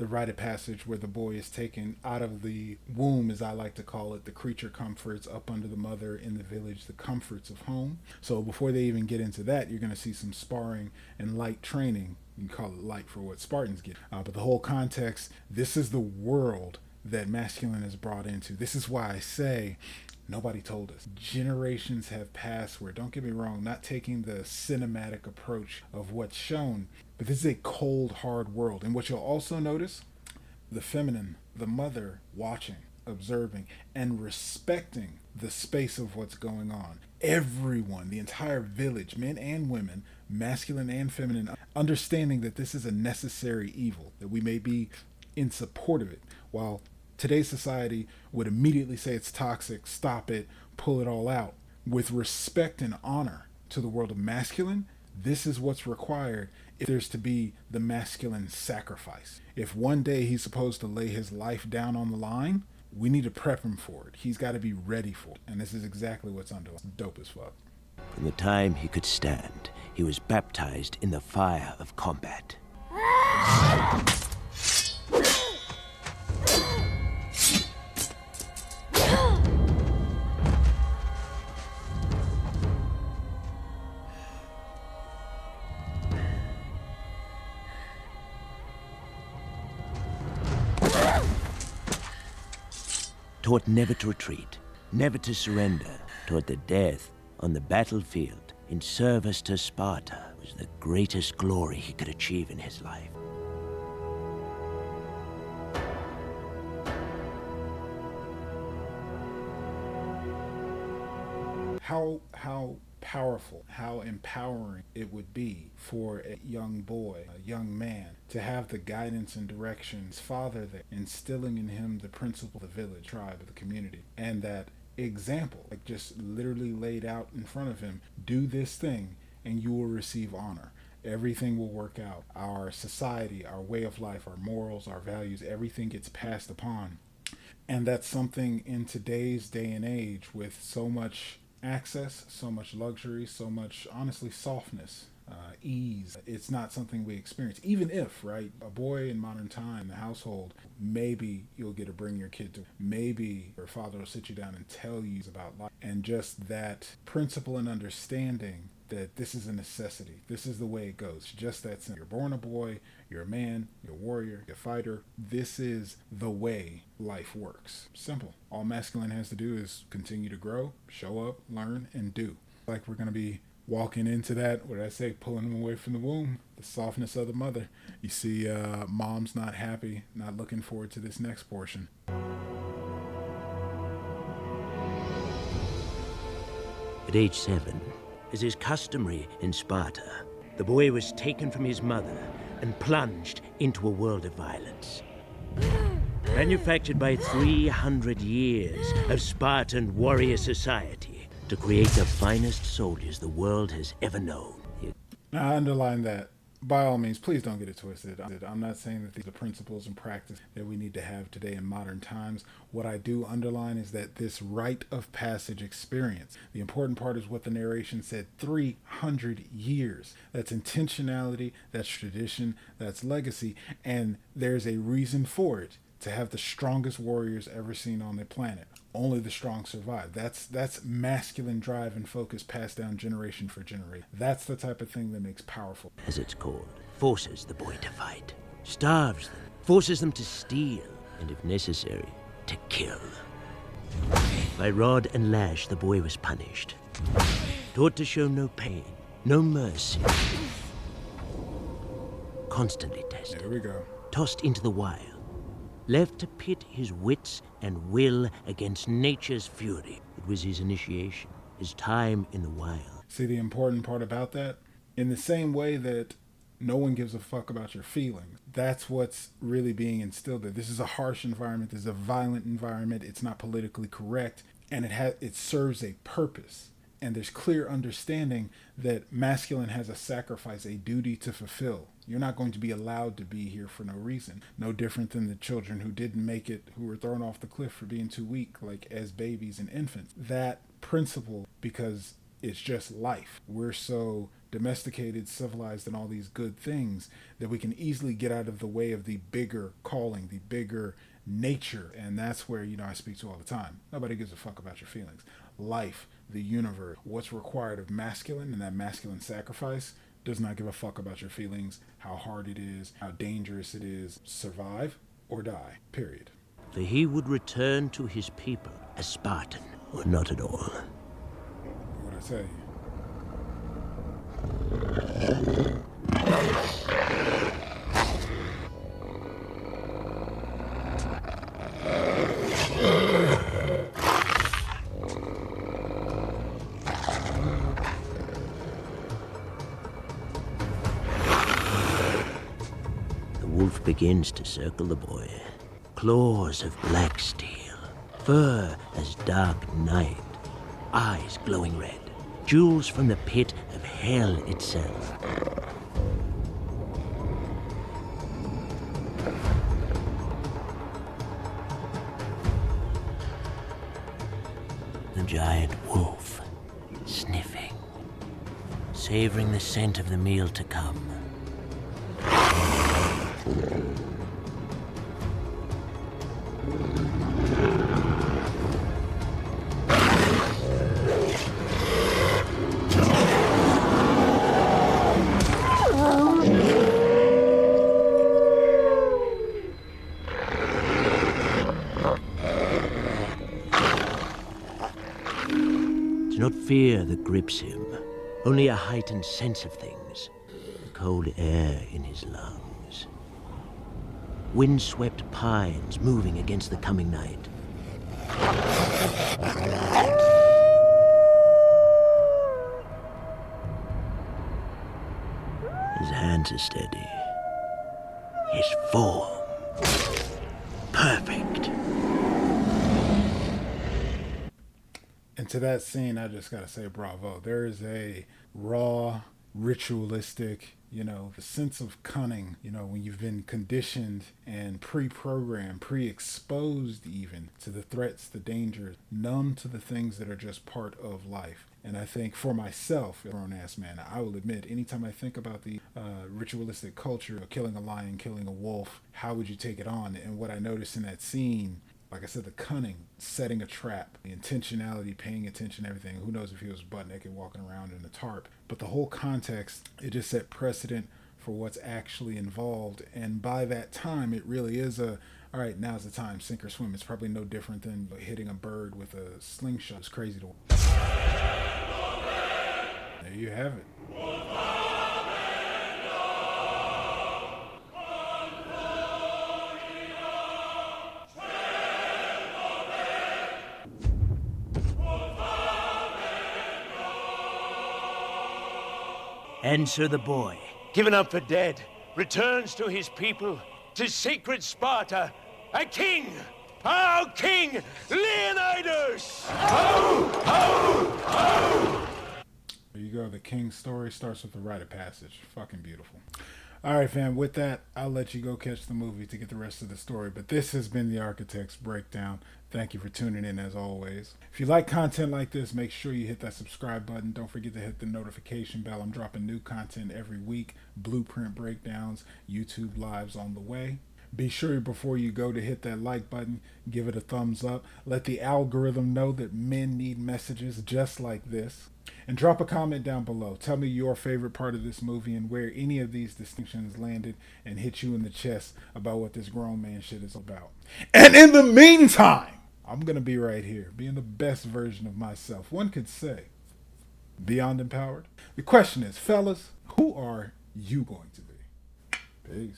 rite of passage where the boy is taken out of the womb, as I like to call it, the creature comforts up under the mother in the village, the comforts of home. So before they even get into that, you're going to see some sparring and light training. You can call it light for what Spartans get. But the whole context, this is the world that masculine is brought into. This is why I say nobody told us. Generations have passed where, don't get me wrong, not taking the cinematic approach of what's shown, but this is a cold, hard world. And what you'll also notice, the feminine, the mother, watching, observing, and respecting the space of what's going on. Everyone, the entire village, men and women, masculine and feminine, understanding that this is a necessary evil, that we may be in support of it, while today's society would immediately say it's toxic, stop it, pull it all out. With respect and honor to the world of masculine, this is what's required if there's to be the masculine sacrifice. If one day he's supposed to lay his life down on the line, we need to prep him for it. He's got to be ready for it. And this is exactly what's under. Dope as fuck. From the time he could stand, he was baptized in the fire of combat. Taught never to retreat, never to surrender, taught that death on the battlefield in service to Sparta was the greatest glory he could achieve in his life. How powerful, how empowering it would be for a young boy, a young man, to have the guidance and direction his father there, instilling in him the principle of the village, tribe, of the community, and that example, like just literally laid out in front of him. Do this thing and you will receive honor. Everything will work out. Our society, our way of life, our morals, our values, everything gets passed upon. And that's something in today's day and age with so much access, so much luxury, so much, honestly, softness, ease. It's not something we experience. Even if, right, a boy in modern time, the household, maybe you'll get to bring your kid to, maybe your father will sit you down and tell you about life. And just that principle and understanding that this is a necessity. This is the way it goes. Just that simple. You're born a boy, you're a man, you're a warrior, you're a fighter. This is the way life works. Simple. All masculine has to do is continue to grow, show up, learn, and do. Like we're going to be walking into that, what did I say, pulling them away from the womb, the softness of the mother. You see mom's not happy, not looking forward to this next portion. At age 7, as is customary in Sparta, the boy was taken from his mother and plunged into a world of violence. Manufactured by 300 years of Spartan warrior society to create the finest soldiers the world has ever known. Now, I underline that. By all means, please don't get it twisted. I'm not saying that these are principles and practice that we need to have today in modern times. What I do underline is that this rite of passage experience, the important part is what the narration said, 300 years. That's intentionality, that's tradition, that's legacy, and there's a reason for it. To have the strongest warriors ever seen on the planet. Only the strong survive. That's masculine drive and focus passed down generation for generation. That's the type of thing that makes powerful. As it's called, forces the boy to fight, starves them, forces them to steal, and if necessary, to kill. By rod and lash, the boy was punished. Taught to show no pain, no mercy. Constantly tested. There we go. Tossed into the wild. Left to pit his wits and will against nature's fury. It was his initiation, his time in the wild. See the important part about that? In the same way that no one gives a fuck about your feelings, that's what's really being instilled there. This is a harsh environment. This is a violent environment. It's not politically correct, and it serves a purpose. And there's clear understanding that masculine has a sacrifice, a duty to fulfill. You're not going to be allowed to be here for no reason. No different than the children who didn't make it, who were thrown off the cliff for being too weak, like as babies and infants. That principle, because It's just life. We're so domesticated, civilized, and all these good things that we can easily get out of the way of the bigger calling, the bigger nature. And that's where, I speak to all the time. Nobody gives a fuck about your feelings. Life, the universe, what's required of masculine and that masculine sacrifice does not give a fuck about your feelings, how hard it is, how dangerous it is. Survive or die, period. For he would return to his people a Spartan, or not at all. What I tell you. The wolf begins to circle the boy. Claws of black steel, fur as dark night, eyes glowing red, jewels from the pit of hell itself. The giant wolf, sniffing, savoring the scent of the meal to come. It's not fear that grips him, only a heightened sense of things. The cold air in his lungs. Wind-swept pines moving against the coming night. His hands are steady. His form. Perfect. And to that scene, I just gotta say bravo. There is a raw, ritualistic, the sense of cunning, when you've been conditioned and pre-programmed, pre-exposed even to the threats, the dangers, numb to the things that are just part of life. And I think for myself, a grown-ass man, I will admit, anytime I think about the ritualistic culture of killing a lion, killing a wolf, how would you take it on? And what I noticed in that scene, like I said, the cunning, setting a trap, the intentionality, paying attention, everything. Who knows if he was butt naked walking around in a tarp. But the whole context, it just set precedent for what's actually involved. And by that time, it really is all right, now's the time, sink or swim. It's probably no different than hitting a bird with a slingshot. It's crazy to watch. There you have it. Answer the boy, given up for dead, returns to his people, to sacred Sparta, a king, our king, Leonidas! Ho, ho, ho! There you go. The king's story starts with the rite of passage. Fucking beautiful. All right, fam. With that, I'll let you go catch the movie to get the rest of the story. But this has been the Architect's Breakdown. Thank you for tuning in as always. If you like content like this, make sure you hit that subscribe button. Don't forget to hit the notification bell. I'm dropping new content every week. Blueprint breakdowns, YouTube lives on the way. Be sure before you go to hit that like button, give it a thumbs up. Let the algorithm know that men need messages just like this. And drop a comment down below. Tell me your favorite part of this movie and where any of these distinctions landed and hit you in the chest about what this grown man shit is about. And in the meantime, I'm going to be right here, being the best version of myself. One could say, beyond empowered. The question is, fellas, who are you going to be? Peace.